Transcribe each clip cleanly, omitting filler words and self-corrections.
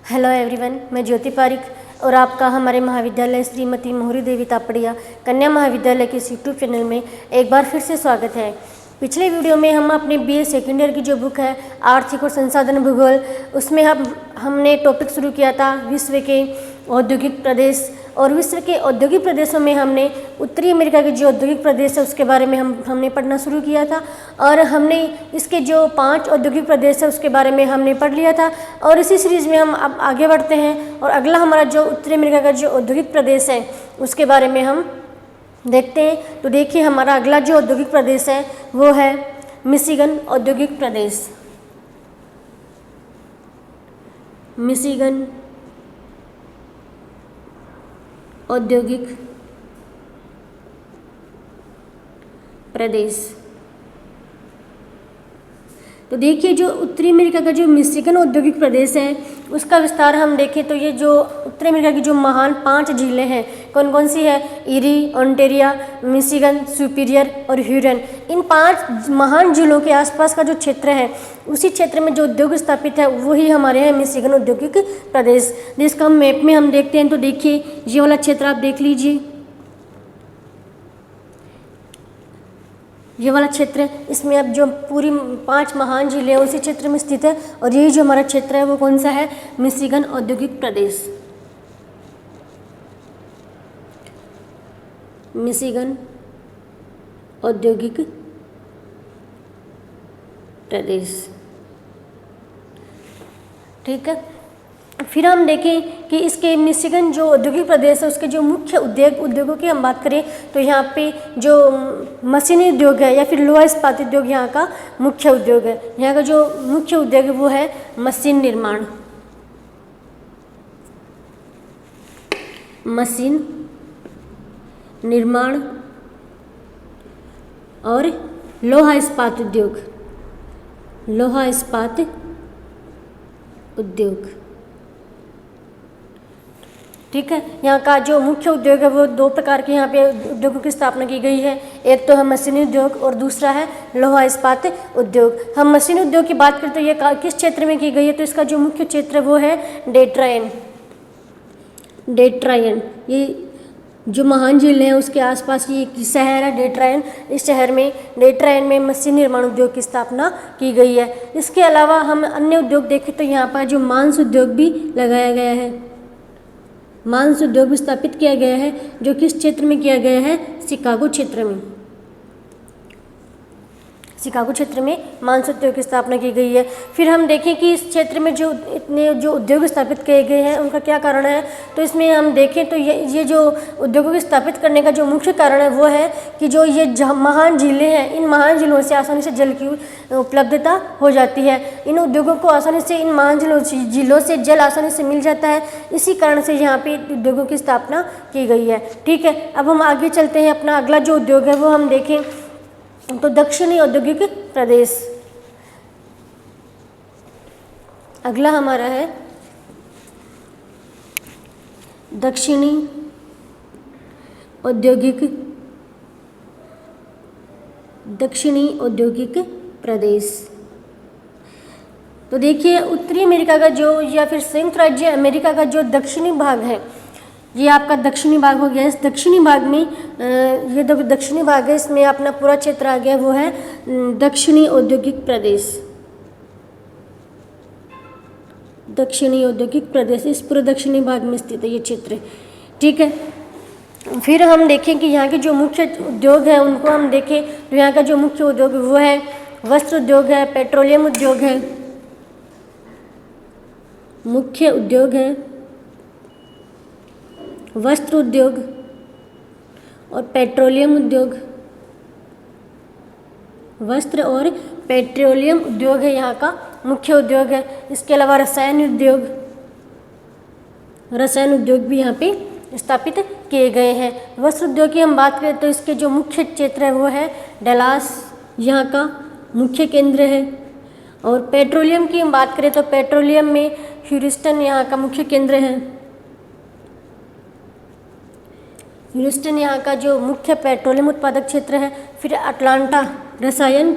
Hello everyone, मैं ज्योति पारिक और आपका हमारे महाविद्यालय श्रीमती मोहरी देवी तापड़िया कन्या महाविद्यालय के यूट्यूब चैनल में एक बार फिर से स्वागत है। पिछले वीडियो में हम अपने बीए सेकेंड ईयर की जो बुक है आर्थिक और संसाधन भूगोल, उसमें हमने टॉपिक शुरू किया था विश्व के औद्योगिक प्रदेश। और विश्व के औद्योगिक प्रदेशों में हमने उत्तरी अमेरिका के जो औद्योगिक प्रदेश है उसके बारे में हमने पढ़ना शुरू किया था। और हमने इसके जो 5 औद्योगिक प्रदेश है उसके बारे में हमने पढ़ लिया था। और इसी सीरीज़ में हम अब आगे बढ़ते हैं और अगला हमारा जो उत्तरी अमेरिका का जो औद्योगिक प्रदेश है उसके बारे में हम देखते हैं। तो देखिए, हमारा अगला जो औद्योगिक प्रदेश है वो है मिशिगन औद्योगिक प्रदेश। मिशिगन औद्योगिक प्रदेश। तो देखिए, जो उत्तरी अमेरिका का जो मिशिगन औद्योगिक प्रदेश है उसका विस्तार हम देखें तो ये जो उत्तरी अमेरिका की जो महान 5 झीलें हैं कौन कौन सी है, इरी, ओंटेरिया, मिशिगन, सुपीरियर और ह्यूरन। इन 5 महान झीलों के आसपास का जो क्षेत्र है उसी क्षेत्र में जो उद्योग स्थापित है वही हमारे यहाँ मिशिगन औद्योगिक प्रदेश। जिसका हम मैप में हम देखते हैं तो देखिए, ये वाला क्षेत्र आप देख लीजिए, ये वाला क्षेत्र है, इसमें अब जो पूरी 5 महान झीलें हैं उसी क्षेत्र में स्थित है। और यही जो हमारा क्षेत्र है वो कौन सा है, मिशिगन औद्योगिक प्रदेश। मिशिगन औद्योगिक प्रदेश, ठीक है। फिर हम देखें कि इसके मिशिगन जो औद्योगिक प्रदेश है उसके जो मुख्य उद्योगों की हम बात करें तो यहाँ पे जो मशीनी उद्योग है या फिर लोहा इस्पात उद्योग यहाँ का मुख्य उद्योग है। यहाँ का जो मुख्य उद्योग है वो है मशीन निर्माण, मशीन निर्माण और लोहा इस्पात उद्योग, लोहा इस्पात उद्योग, ठीक है। यहाँ का जो मुख्य उद्योग है वो 2 प्रकार के यहाँ पे उद्योगों की स्थापना की गई है। एक तो है मशीनी उद्योग और दूसरा है लोहा इस्पात उद्योग। हम मशीनी उद्योग की बात करते हैं ये किस क्षेत्र में की गई है तो इसका जो मुख्य क्षेत्र है वो है डेट्रायन। डेट्रायन ये जो महान झील है उसके आसपास ये एक शहर है डेट्रायन। इस शहर में डेट्रायन में मशीन निर्माण उद्योग की स्थापना की गई है। इसके अलावा हम अन्य उद्योग देखें तो यहाँ पर जो मांस उद्योग भी लगाया गया है, मांस उद्योग भी स्थापित किया गया है जो किस क्षेत्र में किया गया है, शिकागो क्षेत्र में। शिकागो क्षेत्र में मांस उद्योग की स्थापना की गई है। फिर हम देखें कि इस क्षेत्र में जो इतने जो उद्योग स्थापित किए गए हैं उनका क्या कारण है तो इसमें हम देखें तो ये जो उद्योगों को स्थापित करने का जो मुख्य कारण है वो है कि जो ये महान झीलें हैं इन महान झीलों से आसानी से जल की उपलब्धता हो जाती है। इन उद्योगों को आसानी से इन महान झीलों से जल आसानी से मिल जाता है, इसी कारण से यहाँ पे उद्योगों की स्थापना की गई है, ठीक है। अब हम आगे चलते हैं, अपना अगला जो उद्योग है वो हम देखें तो दक्षिणी औद्योगिक प्रदेश। अगला हमारा है दक्षिणी औद्योगिक प्रदेश। तो देखिए, उत्तरी अमेरिका का जो या फिर संयुक्त राज्य अमेरिका का जो दक्षिणी भाग है ये आपका दक्षिणी भाग हो गया। इस दक्षिणी भाग में ये दक्षिणी भाग है, इसमें अपना पूरा क्षेत्र आ गया वो है दक्षिणी औद्योगिक प्रदेश। दक्षिणी औद्योगिक प्रदेश इस पूरे दक्षिणी भाग में स्थित है ये क्षेत्र, ठीक है। फिर हम देखें कि यहाँ के जो मुख्य उद्योग हैं उनको हम देखें तो यहाँ का जो मुख्य उद्योग वो है वस्त्र उद्योग है, पेट्रोलियम उद्योग है, मुख्य उद्योग है वस्त्र उद्योग और पेट्रोलियम उद्योग। वस्त्र और पेट्रोलियम उद्योग है यहाँ का मुख्य उद्योग है। इसके अलावा रसायन उद्योग भी यहाँ पे स्थापित किए गए हैं। वस्त्र उद्योग की हम बात करें तो इसके जो मुख्य क्षेत्र है वो है डलास, यहाँ का मुख्य केंद्र है। और पेट्रोलियम की हम बात करें तो पेट्रोलियम में ह्यूस्टन यहाँ का मुख्य केंद्र है। ह्यूस्टन यहाँ का जो मुख्य पेट्रोलियम उत्पादक क्षेत्र है। फिर अटलांटा रसायन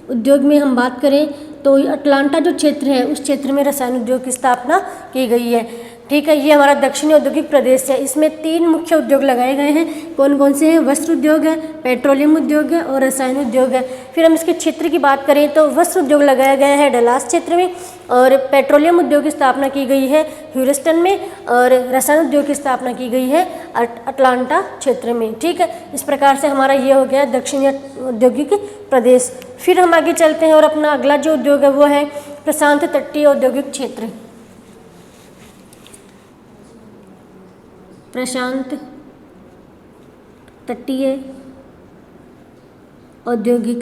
उद्योग में हम बात करें तो अटलांटा जो क्षेत्र है उस क्षेत्र में रसायन उद्योग की स्थापना की गई है। ठीक है, ये हमारा दक्षिणी औद्योगिक प्रदेश है। इसमें 3 मुख्य उद्योग लगाए गए हैं। कौन कौन से हैं? वस्त्र उद्योग है, पेट्रोलियम उद्योग है और रसायन उद्योग है। फिर हम इसके क्षेत्र की बात करें तो वस्त्र उद्योग लगाया गया है डलास क्षेत्र में, और पेट्रोलियम उद्योग की स्थापना की गई है ह्यूस्टन में, और रसायन उद्योग की स्थापना की गई है अटलांटा क्षेत्र में। ठीक है, इस प्रकार से हमारा ये हो गया दक्षिणी औद्योगिक प्रदेश। फिर हम आगे चलते हैं और अपना अगला जो उद्योग है वो है प्रशांत तटीय औद्योगिक क्षेत्र। प्रशांत तटीय औद्योगिक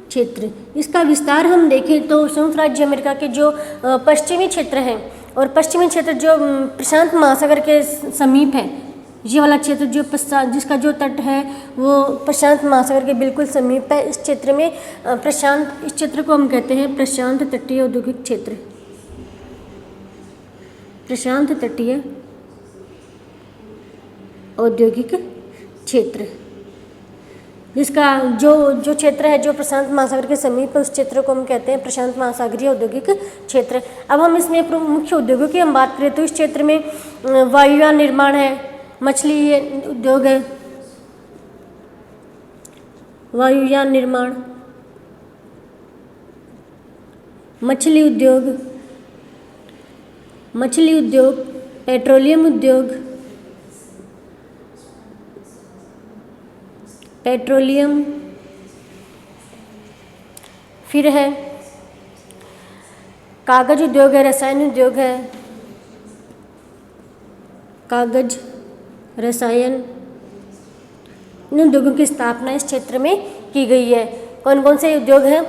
क्षेत्र। इसका विस्तार हम देखें तो संयुक्त राज्य अमेरिका के जो पश्चिमी क्षेत्र हैं, और पश्चिमी क्षेत्र जो प्रशांत महासागर के समीप है, ये वाला क्षेत्र जो जिसका जो तट है वो प्रशांत महासागर के बिल्कुल समीप है। इस क्षेत्र में इस क्षेत्र को हम कहते हैं प्रशांत तटीय औद्योगिक क्षेत्र। प्रशांत तटीय औद्योगिक क्षेत्र, जिसका जो क्षेत्र है जो प्रशांत महासागर के समीप है उस क्षेत्र को हम कहते हैं प्रशांत महासागरीय औद्योगिक क्षेत्र। अब हम इसमें मुख्य उद्योगों की हम बात करें तो इस क्षेत्र में वायुयान निर्माण है, मछली उद्योग है, वायुयान निर्माण, मछली उद्योग, पेट्रोलियम उद्योग, फिर है कागज उद्योग है, रसायन उद्योग है, कागज, रसायन, इन उद्योगों की स्थापना इस क्षेत्र में की गई है। कौन कौन से उद्योग हैं?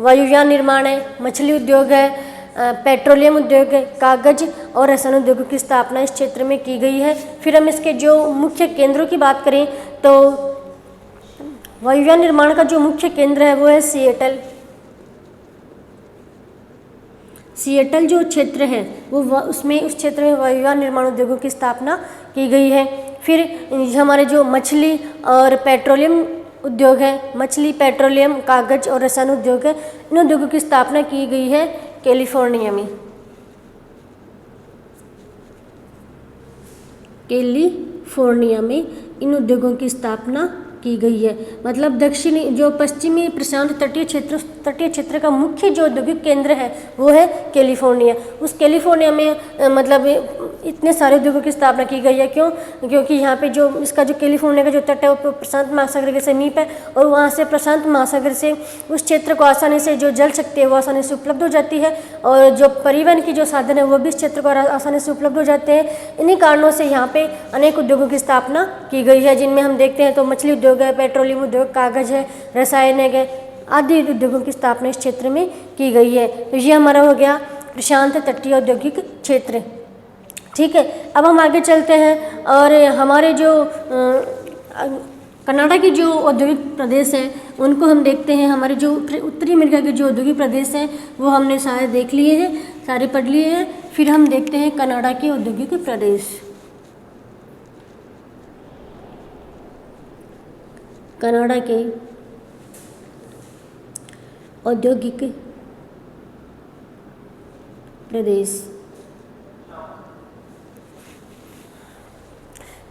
वायुयान निर्माण है, मछली उद्योग है, पेट्रोलियम उद्योग है, कागज और रसायन उद्योगों की स्थापना इस क्षेत्र में की गई है। फिर हम इसके जो मुख्य केंद्रों की बात करें तो वायुयान निर्माण का जो मुख्य केंद्र है वो है सिएटल। सिएटल जो क्षेत्र है वो उस क्षेत्र में वायुयान निर्माण उद्योगों की स्थापना की गई है। फिर हमारे जो मछली और पेट्रोलियम उद्योग है, मछली, पेट्रोलियम, कागज और रसायन उद्योग है, इन उद्योगों की स्थापना की गई है कैलिफोर्निया में। कैलिफोर्निया में इन उद्योगों की स्थापना की गई है। मतलब दक्षिणी जो पश्चिमी प्रशांत तटीय क्षेत्र का मुख्य जो औद्योगिक केंद्र है वो है कैलिफोर्निया। उस कैलिफोर्निया में मतलब इतने सारे उद्योगों की स्थापना की गई है। क्योंकि यहाँ पे जो इसका जो कैलिफोर्निया का जो तट है वो प्रशांत महासागर के समीप है, और वहाँ से प्रशांत महासागर से उस क्षेत्र को आसानी से जो जल शक्ति है वो आसानी से उपलब्ध हो जाती है, और जो परिवहन की जो साधन है वो भी इस क्षेत्र को आसानी से उपलब्ध हो जाते हैं। इन्हीं कारणों से यहाँ पे अनेक उद्योगों की स्थापना की गई है, जिनमें हम देखते हैं तो मछली उद्योग है, पेट्रोलियम उद्योग, कागज है, रसायन है, आदि उद्योगों की स्थापना इस क्षेत्र में की गई है। तो ये हमारा हो गया प्रशांत तटीय औद्योगिक क्षेत्र। ठीक है, अब हम आगे चलते हैं और हमारे जो कनाडा के जो औद्योगिक प्रदेश हैं उनको हम देखते हैं। हमारे जो उत्तरी अमेरिका के जो औद्योगिक प्रदेश हैं वो हमने सारे देख लिए हैं, सारे पढ़ लिए हैं। फिर हम देखते हैं कनाडा के औद्योगिक प्रदेश। कनाडा के औद्योगिक प्रदेश।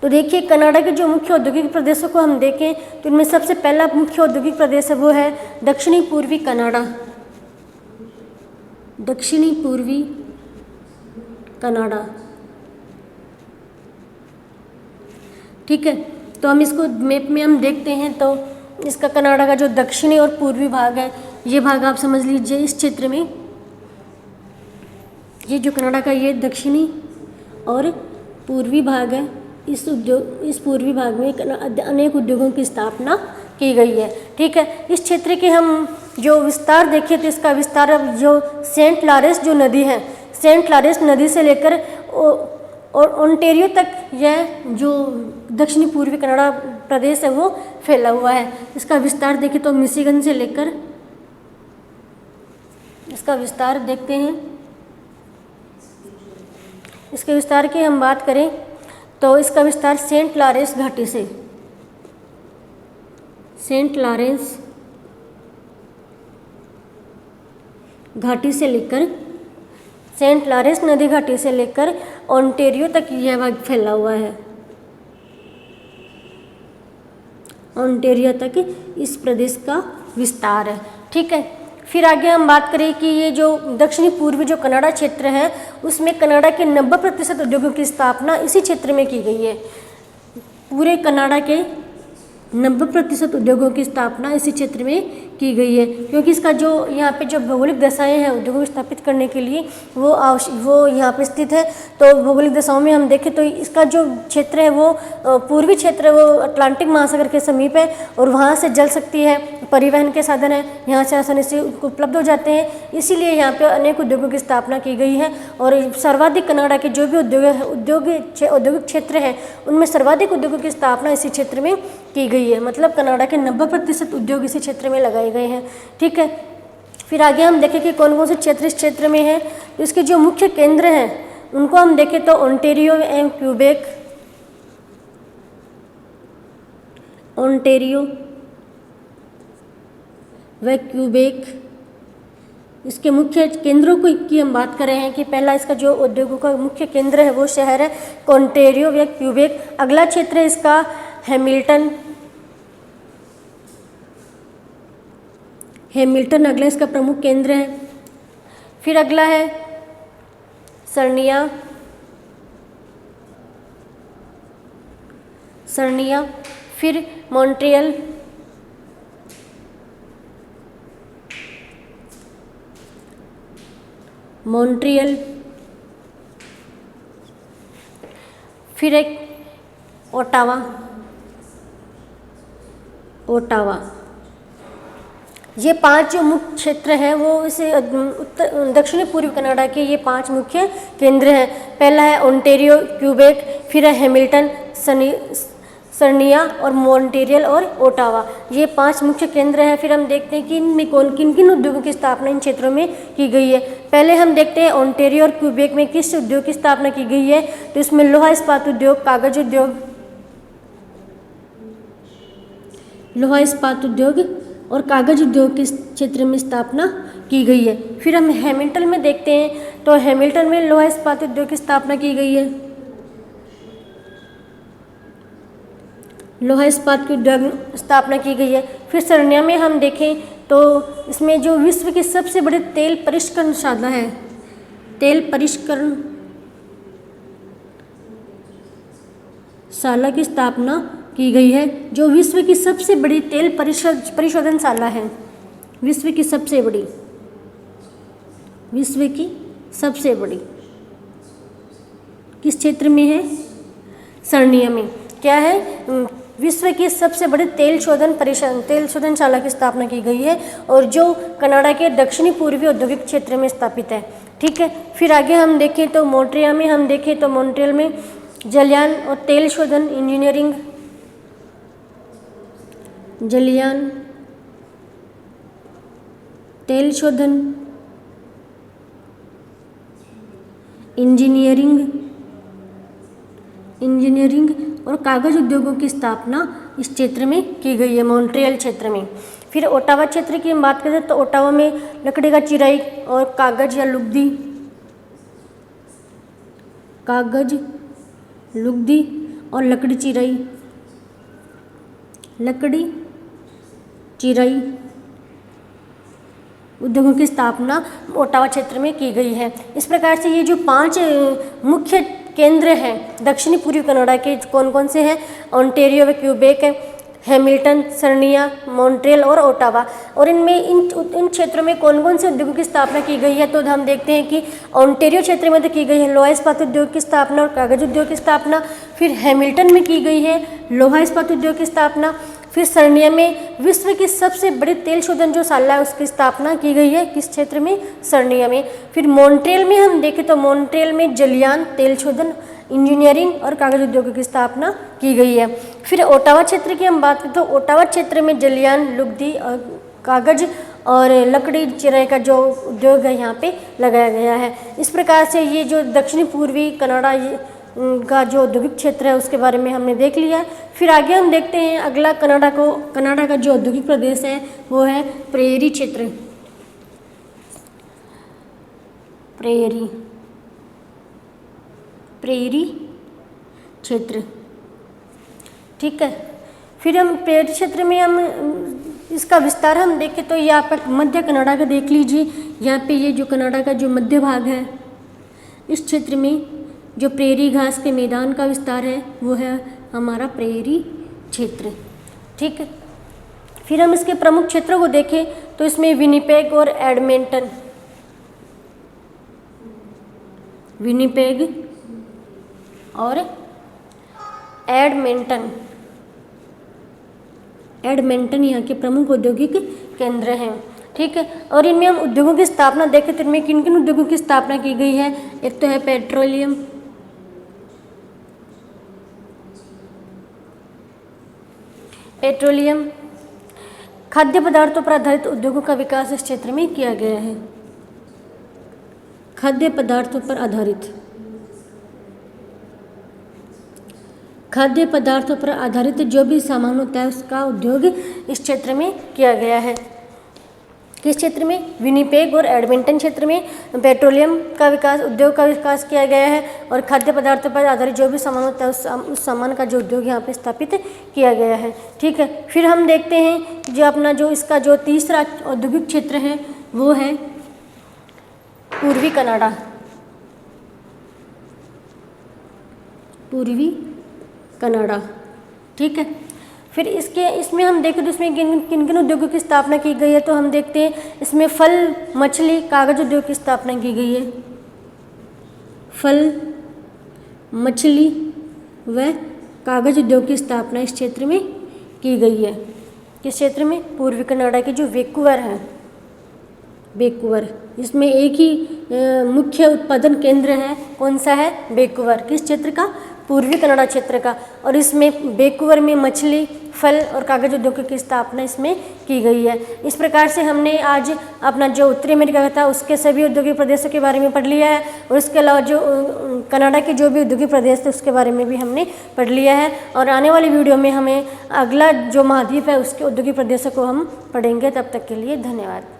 तो देखिए कनाडा के जो मुख्य औद्योगिक प्रदेशों को हम देखें तो इनमें सबसे पहला मुख्य औद्योगिक प्रदेश है वो है दक्षिणी पूर्वी कनाडा। दक्षिणी पूर्वी कनाडा। ठीक है, तो हम इसको मैप में हम देखते हैं तो इसका कनाडा का जो दक्षिणी और पूर्वी भाग है, ये भाग आप समझ लीजिए। इस क्षेत्र में ये जो कनाडा का ये दक्षिणी और पूर्वी भाग है, इस पूर्वी भाग में अनेक उद्योगों की स्थापना की गई है। ठीक है, इस क्षेत्र के हम जो विस्तार देखें तो इसका विस्तार अब जो सेंट लॉरेंस जो नदी है, सेंट लॉरेंस नदी से लेकर और ओंटारियो तक यह जो दक्षिणी पूर्वी कनाडा प्रदेश है वो फैला हुआ है। इसका विस्तार देखें तो मिशिगन से लेकर, इसका विस्तार देखते हैं। इसके विस्तार की हम बात करें तो इसका विस्तार सेंट लॉरेंस घाटी से, सेंट लॉरेंस घाटी से लेकर सेंट लॉरेंस नदी घाटी से लेकर ओंटारियो तक यह भाग फैला हुआ है। ओंटारियो तक इस प्रदेश का विस्तार है। ठीक है, फिर आगे हम बात करें कि ये जो दक्षिणी पूर्वी जो कनाडा क्षेत्र है उसमें कनाडा के 90% उद्योगों की स्थापना इसी क्षेत्र में की गई है। पूरे कनाडा के 90% उद्योगों की स्थापना इसी क्षेत्र में की गई है, क्योंकि इसका जो यहाँ पे जो भौगोलिक दशाएं हैं उद्योगों को स्थापित करने के लिए वो यहाँ पे स्थित है। तो भौगोलिक दशाओं में हम देखें तो इसका जो क्षेत्र है वो पूर्वी क्षेत्र है, वो अटलांटिक महासागर के समीप है और वहाँ से जल शक्ति है, परिवहन के साधन है, यहाँ से आसानी से उपलब्ध हो जाते हैं। इसीलिए यहाँ पे अनेक उद्योगों की स्थापना की गई है और सर्वाधिक कनाडा के जो भी औद्योगिक क्षेत्र है उनमें सर्वाधिक उद्योगों की स्थापना इसी क्षेत्र में की गई है। मतलब कनाडा के 90% उद्योग इसी क्षेत्र में लगाए गए हैं। ठीक है, फिर आगे हम देखें कि कौन कौन से क्षेत्र इस क्षेत्र में हैं। तो इसके जो मुख्य केंद्र हैं उनको हम देखें तो ओंटारियो एवं क्यूबेक, ओंटारियो व क्यूबेक, इसके मुख्य केंद्रों की हम बात कर रहे हैं कि पहला इसका जो उद्योगों का मुख्य केंद्र है वो शहर है ओंटारियो व क्यूबेक। अगला क्षेत्र है इसका हैमिल्टन, हैमिल्टन अगला इसका प्रमुख केंद्र है। फिर अगला है सर्निया, फिर मॉन्ट्रियल, फिर एक ओटावा। ये 5 जो मुख्य क्षेत्र हैं वो इसे दक्षिणी पूर्वी कनाडा के ये 5 मुख्य केंद्र हैं। पहला है ओंटारियो, क्यूबेक, फिर है हैमिल्टन, सर्निया और मॉन्ट्रियल और ओटावा, ये 5 मुख्य केंद्र हैं। फिर हम देखते हैं कि इनमें किन किन उद्योगों की स्थापना इन क्षेत्रों में की गई है। पहले हम देखते हैं ओंटारियो और क्यूबेक में किस उद्योग की स्थापना की गई है। तो इसमें लोहा इस्पात उद्योग, कागज उद्योग, लोहा इस्पात उद्योग और कागज उद्योग के क्षेत्र में स्थापना की गई है। फिर हम हैमिल्टन में देखते हैं तो हैमिल्टन में लोहा इस्पात उद्योग की स्थापना की गई है। लोहा इस्पात की उद्योग स्थापना की गई है। फिर सर्निया में हम देखें तो इसमें जो विश्व की सबसे बड़ी तेल परिष्करणशाला है, तेल परिष्करणशाला की स्थापना की गई है, जो विश्व की सबसे बड़ी तेल परिशोधनशाला है। विश्व की सबसे बड़ी किस क्षेत्र में है? सर्निया में। क्या है? विश्व की सबसे बड़ी तेल शोधनशाला की स्थापना की गई है और जो कनाडा के दक्षिणी पूर्वी औद्योगिक क्षेत्र में स्थापित है। ठीक है, फिर आगे हम देखें तो मॉन्ट्रियल में जलयान और तेल शोधन इंजीनियरिंग, जलयान, तेल शोधन, इंजीनियरिंग और कागज उद्योगों की स्थापना इस क्षेत्र में की गई है, मॉन्ट्रियल क्षेत्र में। फिर ओटावा क्षेत्र की हम बात करें तो ओटावा में लकड़ी का चिराई और कागज या लुगदी और लकड़ी चिराई उद्योगों की स्थापना ओटावा क्षेत्र में की गई है। इस प्रकार से ये जो 5 मुख्य केंद्र हैं दक्षिणी पूर्वी कनाडा के कौन कौन से हैं? ओंटारियो व क्यूबेक, हैमिल्टन, सर्निया, मॉन्ट्रियल और ओटावा। और इनमें इन क्षेत्रों में कौन कौन से उद्योगों की स्थापना की गई है? तो हम देखते हैं कि ओंटारियो क्षेत्र में तो की गई है लोहा इस्पात उद्योग की स्थापना और कागज उद्योग की स्थापना। फिर हैमिल्टन में की गई है लोहा इस्पात उद्योग की स्थापना। फिर सर्निया में विश्व की सबसे बड़ी तेल शोधन जो शाला है उसकी स्थापना की गई है, किस क्षेत्र में? सर्निया में। फिर मॉन्ट्रियल में हम देखें तो मॉन्ट्रियल में जलयान, तेल शोधन, इंजीनियरिंग और कागज उद्योगों की स्थापना की गई है। फिर ओटावा क्षेत्र की हम बात करें तो ओटावा क्षेत्र में जलयान, लुगदी और कागज और लकड़ी चिराई का जो उद्योग है यहाँ पे लगाया गया है। इस प्रकार से ये जो दक्षिणी पूर्वी कनाडा का जो औद्योगिक क्षेत्र है उसके बारे में हमने देख लिया। फिर आगे हम देखते हैं अगला कनाडा का जो औद्योगिक प्रदेश है वो है प्रेरी क्षेत्र। प्रेरी क्षेत्र। ठीक है, फिर हम प्रेरी क्षेत्र में हम इसका विस्तार हम देखें तो यहाँ पर मध्य कनाडा का देख लीजिए। यहाँ पे ये जो कनाडा का जो मध्य भाग है, इस क्षेत्र में जो प्रेरी घास के मैदान का विस्तार है वो है हमारा प्रेरी क्षेत्र। ठीक है, फिर हम इसके प्रमुख क्षेत्रों को देखें तो इसमें विनिपेग और एडमंटन, विनिपेग और एडमंटन यहाँ के प्रमुख औद्योगिक केंद्र हैं। ठीक है, और इनमें हम उद्योगों की स्थापना देखें तो इनमें किन किन उद्योगों की स्थापना की गई है। एक तो है पेट्रोलियम, खाद्य पदार्थों पर आधारित उद्योगों का विकास इस क्षेत्र में किया गया है। खाद्य पदार्थों पर आधारित जो भी सामान होता है उसका उद्योग इस क्षेत्र में किया गया है। किस क्षेत्र में? विनिपेग और एडमंटन क्षेत्र में पेट्रोलियम का विकास, उद्योग का विकास किया गया है और खाद्य पदार्थों पर आधारित जो भी सामान होता है उस सामान का जो उद्योग यहाँ पे स्थापित किया गया है। ठीक है, फिर हम देखते हैं जो अपना जो इसका जो तीसरा औद्योगिक क्षेत्र है वो है पूर्वी कनाडा। ठीक है, फिर इसमें हम देखें तो इसमें किन किन उद्योगों की स्थापना की गई है तो हम देखते हैं इसमें फल, मछली, कागज उद्योग की स्थापना की गई है। फल, मछली व कागज उद्योग की स्थापना इस क्षेत्र में की गई है। किस क्षेत्र में? पूर्वी कनाडा के जो वैंकूवर है, इसमें एक ही मुख्य उत्पादन केंद्र है। कौन सा है? वैंकूवर। किस क्षेत्र का? पूर्वी कनाडा क्षेत्र का। और इसमें वैंकूवर में मछली, फल और कागज उद्योग की स्थापना इसमें की गई है। इस प्रकार से हमने आज अपना जो उत्तरी अमेरिका था उसके सभी औद्योगिक प्रदेशों के बारे में पढ़ लिया है और इसके अलावा जो कनाडा के जो भी औद्योगिक प्रदेश थे उसके बारे में भी हमने पढ़ लिया है। और आने वाली वीडियो में हमें अगला जो महाद्वीप है उसके औद्योगिक प्रदेशों को हम पढ़ेंगे। तब तक के लिए धन्यवाद।